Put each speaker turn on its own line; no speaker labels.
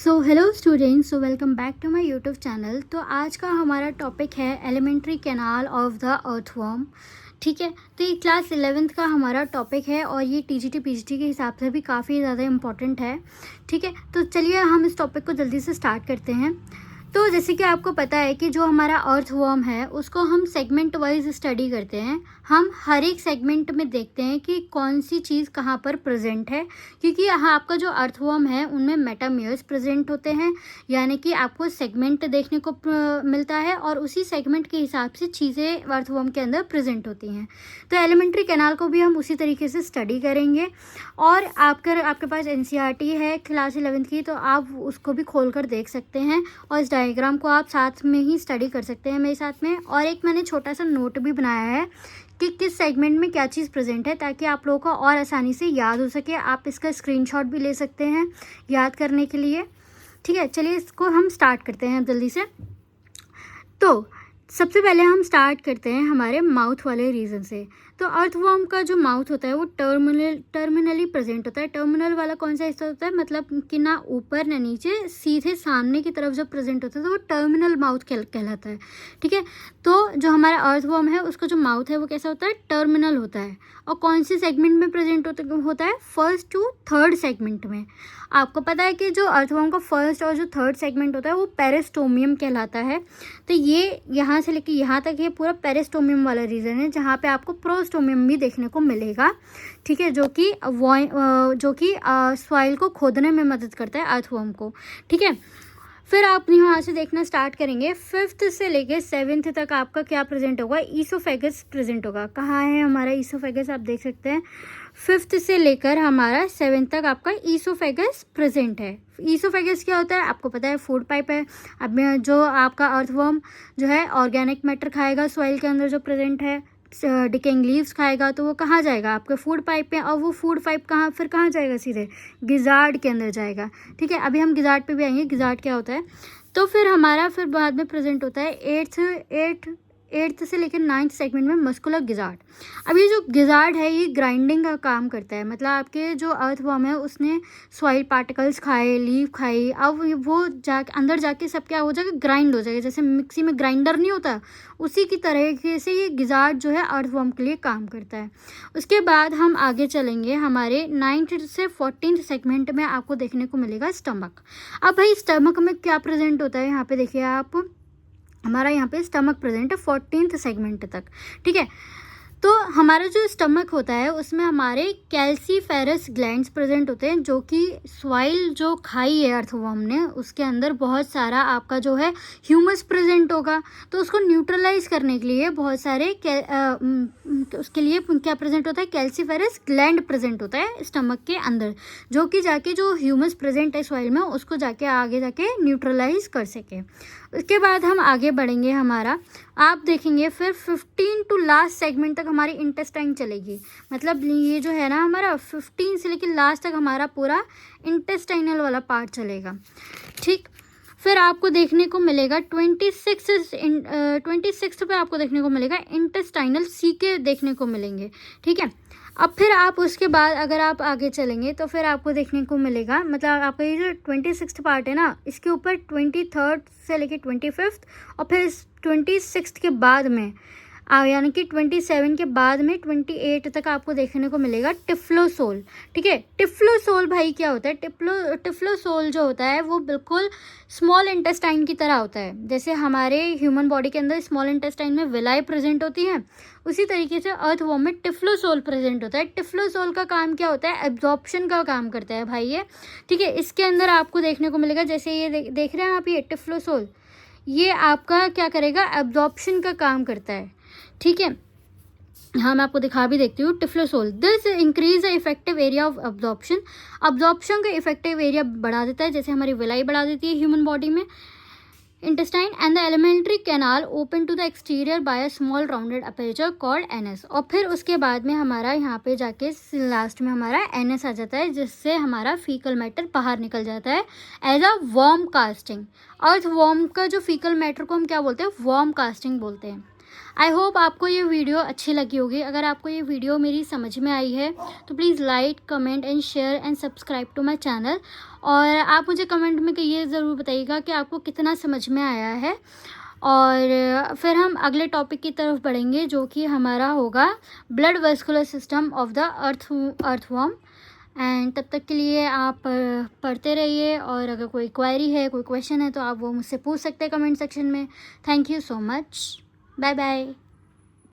So hello students, so welcome back to my YouTube channel. तो आज का हमारा टॉपिक है alimentary canal of the earthworm. ठीक है, तो ये क्लास 11th का हमारा टॉपिक है और ये टीजीटी पीजीटी के हिसाब से भी काफ़ी ज़्यादा इम्पॉर्टेंट है। ठीक है, तो चलिए हम इस टॉपिक को जल्दी से स्टार्ट करते हैं। तो जैसे कि आपको पता है कि जो हमारा अर्थवर्म है उसको हम सेगमेंट वाइज स्टडी करते हैं। हम हर एक सेगमेंट में देखते हैं कि कौन सी चीज़ कहाँ पर प्रेजेंट है, क्योंकि यहाँ आपका जो अर्थवर्म है उनमें मेटामियर्स प्रेजेंट होते हैं, यानी कि आपको सेगमेंट देखने को मिलता है और उसी सेगमेंट के हिसाब से चीज़ें अर्थवर्म के अंदर प्रेजेंट होती हैं। तो एलिमेंट्री कैनाल को भी हम उसी तरीके से स्टडी करेंगे। और आपके पास एनसीईआरटी है क्लास 11th की, तो आप उसको भी खोल कर देख सकते हैं और इस डायग्राम को आप साथ में ही स्टडी कर सकते हैं मेरे साथ में। और एक मैंने छोटा सा नोट भी बनाया है कि किस सेगमेंट में क्या चीज़ प्रेजेंट है, ताकि आप लोगों को और आसानी से याद हो सके। आप इसका स्क्रीनशॉट भी ले सकते हैं याद करने के लिए। ठीक है, चलिए इसको हम स्टार्ट करते हैं जल्दी से। तो सबसे पहले हम स्टार्ट करते हैं हमारे माउथ वाले रीजन से। तो अर्थवर्म का जो माउथ होता है वो टर्मिनली प्रेजेंट होता है। टर्मिनल वाला कौन सा हिस्सा होता है, मतलब कि ना ऊपर ना नीचे, सीधे सामने की तरफ जब प्रेजेंट होता है तो वो टर्मिनल माउथ कहलाता है। ठीक है, तो जो हमारा अर्थवर्म है उसका जो माउथ है वो कैसा होता है, टर्मिनल होता है। और कौन सी सेगमेंट में प्रेजेंट होता है, फर्स्ट टू थर्ड सेगमेंट में। आपको पता है कि जो अर्थवर्म का फर्स्ट और जो थर्ड सेगमेंट होता है वो पेरिस्टोमियम कहलाता है। तो ये यहाँ से लेके यहाँ तक ये पूरा पेरिस्टोमियम वाला रीजन है, जहाँ पे आपको प्रोस्टोमियम भी देखने को मिलेगा। ठीक है, जो कि सॉइल को खोदने में मदद करता है अर्थवर्म को। ठीक है, फिर आप यहाँ से देखना स्टार्ट करेंगे। 5th से लेके 7th तक आपका क्या प्रेजेंट होगा, ईसोफेगस प्रेजेंट होगा। कहाँ है हमारा ईसोफेगस, आप देख सकते हैं 5th से लेकर हमारा 7th तक आपका ईसोफेगस प्रेजेंट है। ईसोफेगस क्या होता है, आपको पता है, फूड पाइप है। अब जो आपका अर्थवर्म जो है ऑर्गेनिक मैटर खाएगा सॉइल के अंदर जो प्रेजेंट है, डिकेइंग लीव्स खाएगा, तो वो कहाँ जाएगा, आपके फूड पाइप में। और वो फूड पाइप कहाँ जाएगा, सीधे गिजार्ड के अंदर जाएगा। ठीक है, अभी हम गिजार्ड पे भी आएंगे, गिजार्ड क्या होता है। तो फिर हमारा बाद में प्रेजेंट होता है 8th से लेकर 9th सेगमेंट में मस्कुलर गिजार्ड। अब ये जो गिजार्ड है ये ग्राइंडिंग का काम करता है, मतलब आपके जो अर्थवर्म है उसने सॉइल पार्टिकल्स खाए, लीव खाई, अब वो अंदर जाके सब क्या हो जाएगा, ग्राइंड हो जाएगा। जैसे मिक्सी में ग्राइंडर नहीं होता, उसी की तरीके से ये गिजार्ड जो है अर्थवर्म के लिए काम करता है। उसके बाद हम आगे चलेंगे, हमारे 9th से 14th सेगमेंट में आपको देखने को मिलेगा स्टमक। अब भाई स्टमक में क्या प्रेजेंट होता है, यहाँ पे देखिए आप, हमारा यहाँ पे स्टमक प्रेजेंट है 14th सेगमेंट तक। ठीक है, तो हमारा जो स्टमक होता है उसमें हमारे कैल्सीफेरस ग्लैंड्स प्रेजेंट होते हैं, जो कि सॉइल जो खाई है अर्थवर्म ने उसके अंदर बहुत सारा आपका जो है ह्यूमस प्रेजेंट होगा। तो उसको न्यूट्रलाइज करने के लिए बहुत सारे उसके लिए क्या प्रेजेंट होता है, कैल्सीफेरस ग्लैंड प्रेजेंट होता है स्टमक के अंदर, जो कि जाके जो ह्यूमस प्रेजेंट है सॉइल में उसको जाके आगे जाके न्यूट्रलाइज कर सके। उसके बाद हम आगे बढ़ेंगे, हमारा आप देखेंगे फिर 15 टू लास्ट सेगमेंट तक हमारी इंटेस्टाइन चलेगी। मतलब ये जो है ना हमारा 15 से लेकर लास्ट तक हमारा पूरा इंटेस्टाइनल वाला पार्ट चलेगा। ठीक, फिर आपको देखने को मिलेगा 26 पे आपको देखने को मिलेगा इंटेस्टाइनल सीके देखने को मिलेंगे। ठीक है, अब फिर आप उसके बाद अगर आप आगे चलेंगे तो फिर आपको देखने को मिलेगा, मतलब आपका ये जो 26th पार्ट है ना, इसके ऊपर 23rd से लेके 25th और फिर 26th के बाद में यानी कि 27 के बाद में 28 तक आपको देखने को मिलेगा टिफ्लोसोल। ठीक है, टिफ्लोसोल भाई क्या होता है, टिफ्लोसोल जो होता है वो बिल्कुल स्मॉल इंटेस्टाइन की तरह होता है। जैसे हमारे ह्यूमन बॉडी के अंदर स्मॉल इंटेस्टाइन में विलाई प्रेजेंट होती हैं, उसी तरीके से अर्थवर्म में टिफ्लोसोल प्रेजेंट होता है। टिफ्लोसोल का काम क्या होता है, एब्जॉर्प्शन का काम करता है भाई ये। ठीक है, इसके अंदर आपको देखने को मिलेगा, जैसे ये देख रहे हैं आप, ये टिफ्लोसोल ये आपका क्या करेगा, एब्जॉर्प्शन का काम करता है। ठीक है, हाँ मैं आपको दिखा भी देखती हूँ। Typhlosole this increase the effective area of absorption का इफेक्टिव एरिया बढ़ा देता है, जैसे हमारी विलाई बढ़ा देती है ह्यूमन बॉडी में intestine. And the alimentary canal open to the exterior by a small rounded aperture called anus. और फिर उसके बाद में हमारा यहाँ पे जाके लास्ट में हमारा एनएस आ जाता है, जिससे हमारा फीकल मैटर बाहर निकल जाता है as a worm casting. Earthworm का जो फीकल मैटर को हम क्या बोलते हैं, वर्म कास्टिंग बोलते हैं। आई होप आपको ये वीडियो अच्छी लगी होगी। अगर आपको ये वीडियो मेरी समझ में आई है तो please like, comment and share and subscribe to my channel. और आप मुझे कमेंट में ये ज़रूर बताइएगा कि आपको कितना समझ में आया है। और फिर हम अगले टॉपिक की तरफ बढ़ेंगे, जो कि हमारा होगा blood vascular system of the earthworm. And तब तक के लिए आप पढ़ते रहिए, और अगर कोई क्वेरी है, कोई क्वेश्चन है, तो आप वो मुझसे पूछ सकते हैं कमेंट सेक्शन में। Thank you so much. Bye bye.